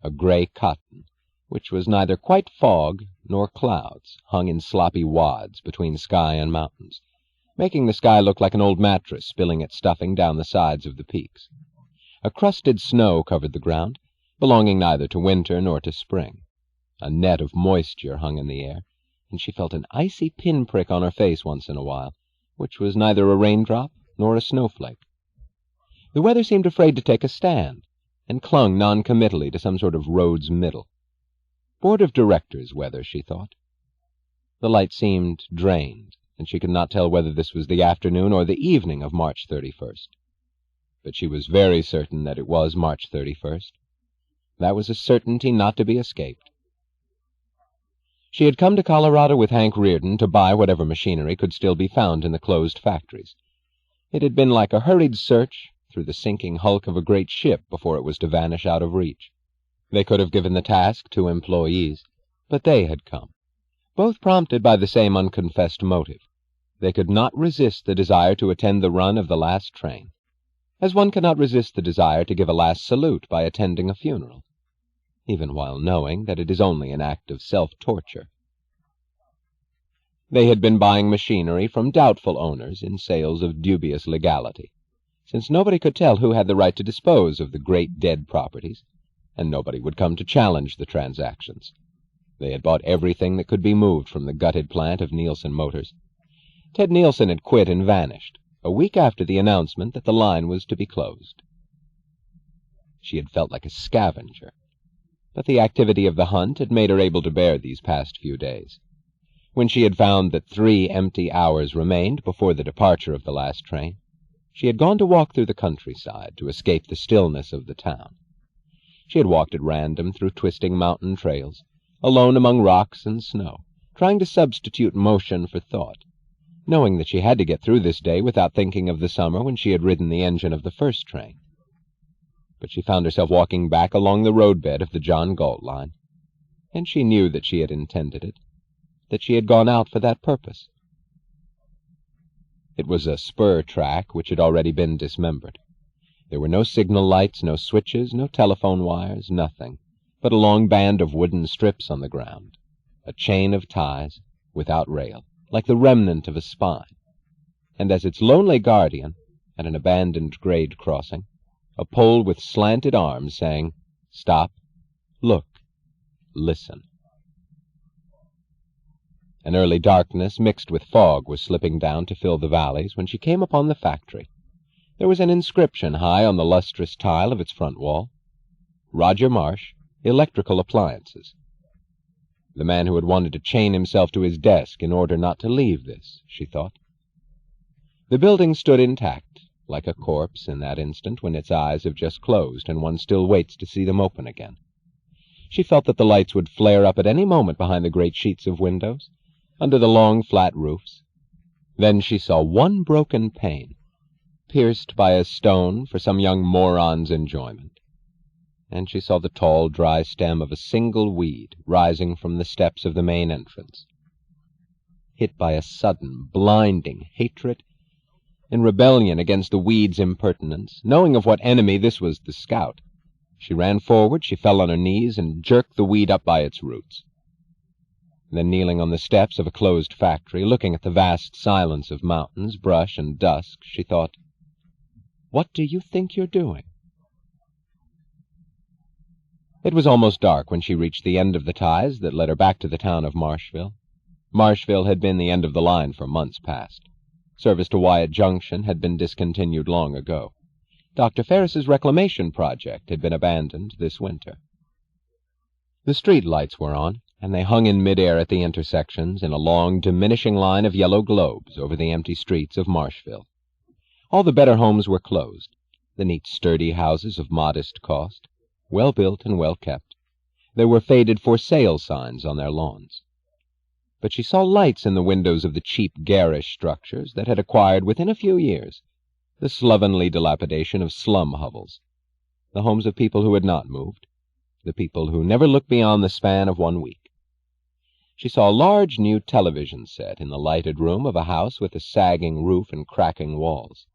a gray cotton, which was neither quite fog nor clouds, hung in sloppy wads between sky and mountains, making the sky look like an old mattress spilling its stuffing down the sides of the peaks. A crusted snow covered the ground, belonging neither to winter nor to spring. A net of moisture hung in the air, and she felt an icy pinprick on her face once in a while, which was neither a raindrop nor a snowflake. The weather seemed afraid to take a stand, and clung non-committally to some sort of road's middle. Board of Directors weather, she thought. The light seemed drained, and she could not tell whether this was the afternoon or the evening of March 31st. But she was very certain that it was March 31st. That was a certainty not to be escaped. She had come to Colorado with Hank Reardon to buy whatever machinery could still be found in the closed factories. It had been like a hurried search through the sinking hulk of a great ship before it was to vanish out of reach. They could have given the task to employees, but they had come, both prompted by the same unconfessed motive. They could not resist the desire to attend the run of the last train, as one cannot resist the desire to give a last salute by attending a funeral, even while knowing that it is only an act of self-torture. They had been buying machinery from doubtful owners in sales of dubious legality, since nobody could tell who had the right to dispose of the great dead properties, and nobody would come to challenge the transactions. They had bought everything that could be moved from the gutted plant of Nielsen Motors. Ted Nielsen had quit and vanished, a week after the announcement that the line was to be closed. She had felt like a scavenger, but the activity of the hunt had made her able to bear these past few days. When she had found that 3 empty hours remained before the departure of the last train, she had gone to walk through the countryside to escape the stillness of the town. She had walked at random through twisting mountain trails, alone among rocks and snow, trying to substitute motion for thought, knowing that she had to get through this day without thinking of the summer when she had ridden the engine of the first train. But she found herself walking back along the roadbed of the John Galt line, and she knew that she had intended it, that she had gone out for that purpose. It was a spur track which had already been dismembered. There were no signal lights, no switches, no telephone wires, nothing, but a long band of wooden strips on the ground, a chain of ties, without rail, like the remnant of a spine, and as its lonely guardian, at an abandoned grade crossing, a pole with slanted arms saying, "Stop, look, listen." An early darkness mixed with fog was slipping down to fill the valleys when she came upon the factory. There was an inscription high on the lustrous tile of its front wall: Roger Marsh, Electrical Appliances. The man who had wanted to chain himself to his desk in order not to leave this, she thought. The building stood intact, like a corpse in that instant when its eyes have just closed and one still waits to see them open again. She felt that the lights would flare up at any moment behind the great sheets of windows, under the long flat roofs. Then she saw one broken pane, pierced by a stone for some young moron's enjoyment, and she saw the tall, dry stem of a single weed rising from the steps of the main entrance. Hit by a sudden, blinding hatred, in rebellion against the weed's impertinence, knowing of what enemy this was the scout, she ran forward, she fell on her knees, and jerked the weed up by its roots. Then, kneeling on the steps of a closed factory, looking at the vast silence of mountains, brush, and dusk, she thought, "What do you think you're doing?" It was almost dark when she reached the end of the ties that led her back to the town of Marshville. Marshville had been the end of the line for months past. Service to Wyatt Junction had been discontinued long ago. Dr. Ferris's reclamation project had been abandoned this winter. The street lights were on, and they hung in mid-air at the intersections in a long, diminishing line of yellow globes over the empty streets of Marshville. All the better homes were closed, the neat, sturdy houses of modest cost, well-built and well-kept. There were faded for sale signs on their lawns. But she saw lights in the windows of the cheap, garish structures that had acquired within a few years the slovenly dilapidation of slum hovels, the homes of people who had not moved, the people who never looked beyond the span of 1 week. She saw a large new television set in the lighted room of a house with a sagging roof and cracking walls.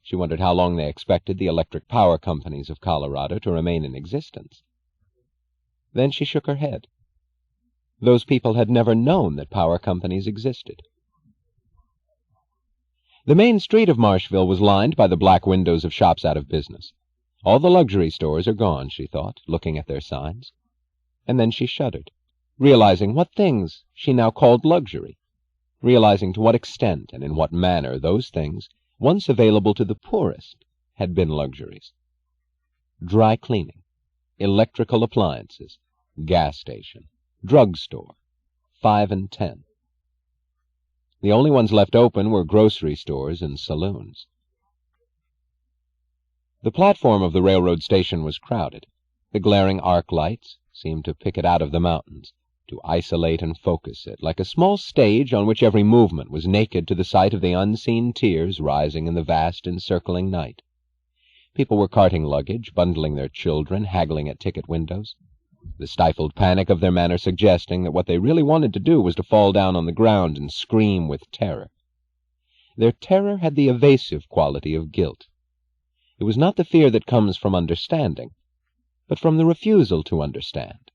She wondered how long they expected the electric power companies of Colorado to remain in existence. Then she shook her head. Those people had never known that power companies existed. The main street of Marshville was lined by the black windows of shops out of business. All the luxury stores are gone, she thought, looking at their signs. And then she shuddered, realizing what things she now called luxury, realizing to what extent and in what manner those things, once available to the poorest, had been luxuries. Dry cleaning, electrical appliances, gas station, drugstore, 5 and 10. The only ones left open were grocery stores and saloons. The platform of the railroad station was crowded. The glaring arc lights seemed to pick it out of the mountains, to isolate and focus it, like a small stage on which every movement was naked to the sight of the unseen tiers rising in the vast encircling night. People were carting luggage, bundling their children, haggling at ticket windows, the stifled panic of their manner suggesting that what they really wanted to do was to fall down on the ground and scream with terror. Their terror had the evasive quality of guilt. It was not the fear that comes from understanding, but from the refusal to understand.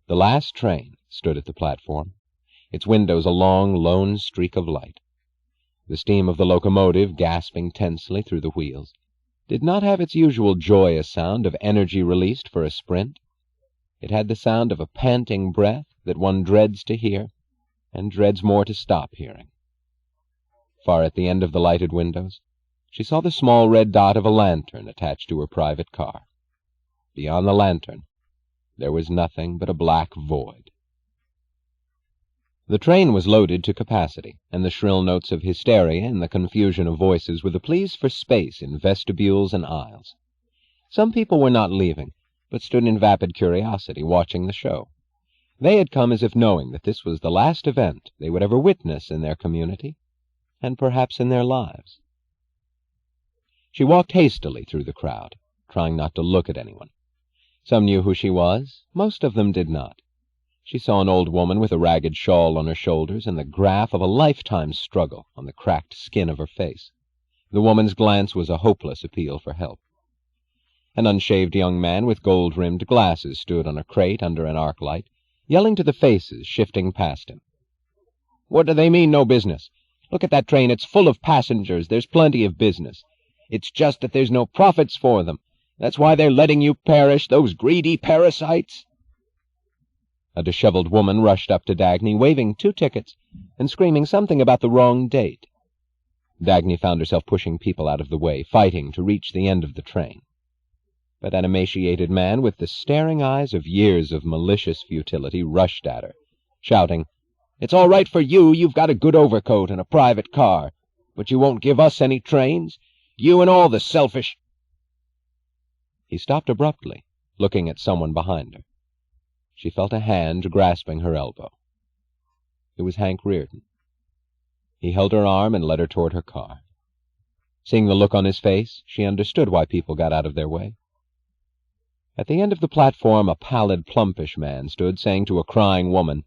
The last train stood at the platform, its windows a long, lone streak of light. The steam of the locomotive, gasping tensely through the wheels, did not have its usual joyous sound of energy released for a sprint. It had the sound of a panting breath that one dreads to hear, and dreads more to stop hearing. Far at the end of the lighted windows, she saw the small red dot of a lantern attached to her private car. Beyond the lantern, there was nothing but a black void. The train was loaded to capacity, and the shrill notes of hysteria and the confusion of voices were the pleas for space in vestibules and aisles. Some people were not leaving, but stood in vapid curiosity, watching the show. They had come as if knowing that this was the last event they would ever witness in their community, and perhaps in their lives. She walked hastily through the crowd, trying not to look at anyone. Some knew who she was, most of them did not. She saw an old woman with a ragged shawl on her shoulders and the graph of a lifetime's struggle on the cracked skin of her face. The woman's glance was a hopeless appeal for help. An unshaved young man with gold-rimmed glasses stood on a crate under an arc light, yelling to the faces shifting past him. "What do they mean, no business? Look at that train, it's full of passengers, there's plenty of business. It's just that there's no profits for them. That's why they're letting you perish, those greedy parasites." A disheveled woman rushed up to Dagny, waving 2 tickets and screaming something about the wrong date. Dagny found herself pushing people out of the way, fighting to reach the end of the train. But an emaciated man with the staring eyes of years of malicious futility rushed at her, shouting, "It's all right for you, you've got a good overcoat and a private car, but you won't give us any trains, you and all the selfish—" He stopped abruptly, looking at someone behind her. She felt a hand grasping her elbow. It was Hank Reardon. He held her arm and led her toward her car. Seeing the look on his face, she understood why people got out of their way. At the end of the platform, a pallid, plumpish man stood, saying to a crying woman,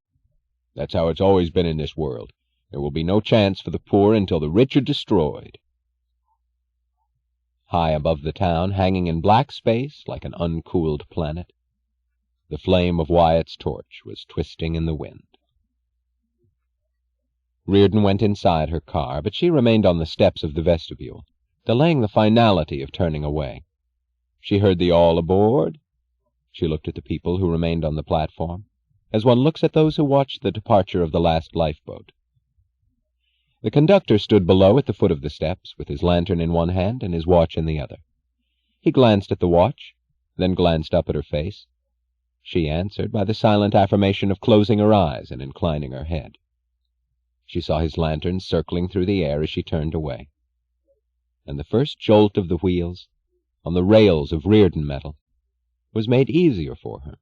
"That's how it's always been in this world. There will be no chance for the poor until the rich are destroyed." High above the town, hanging in black space like an uncooled planet, the flame of Wyatt's torch was twisting in the wind. Reardon went inside her car, but she remained on the steps of the vestibule, delaying the finality of turning away. She heard the "all aboard." She looked at the people who remained on the platform, as one looks at those who watched the departure of the last lifeboat. The conductor stood below at the foot of the steps, with his lantern in one hand and his watch in the other. He glanced at the watch, then glanced up at her face. She answered by the silent affirmation of closing her eyes and inclining her head. She saw his lantern circling through the air as she turned away. And the first jolt of the wheels, on the rails of Reardon metal, was made easier for her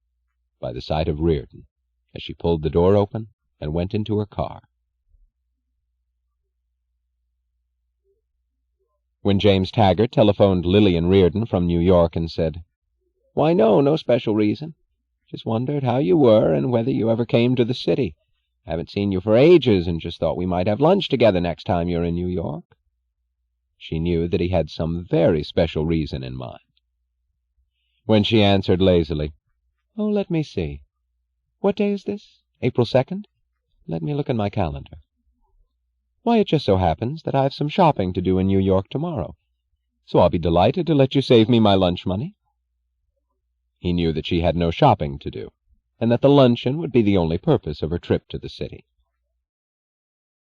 by the sight of Reardon as she pulled the door open and went into her car. When James Taggart telephoned Lillian Reardon from New York and said, "Why, no special reason. Just wondered how you were and whether you ever came to the city. Haven't seen you for ages and just thought we might have lunch together next time you're in New York," she knew that he had some very special reason in mind. when she answered lazily, "Oh, let me see. What day is this? April 2nd? Let me look in my calendar. Why, it just so happens that I have some shopping to do in New York tomorrow, so I'll be delighted to let you save me my lunch money." He knew that she had no shopping to do, and that the luncheon would be the only purpose of her trip to the city.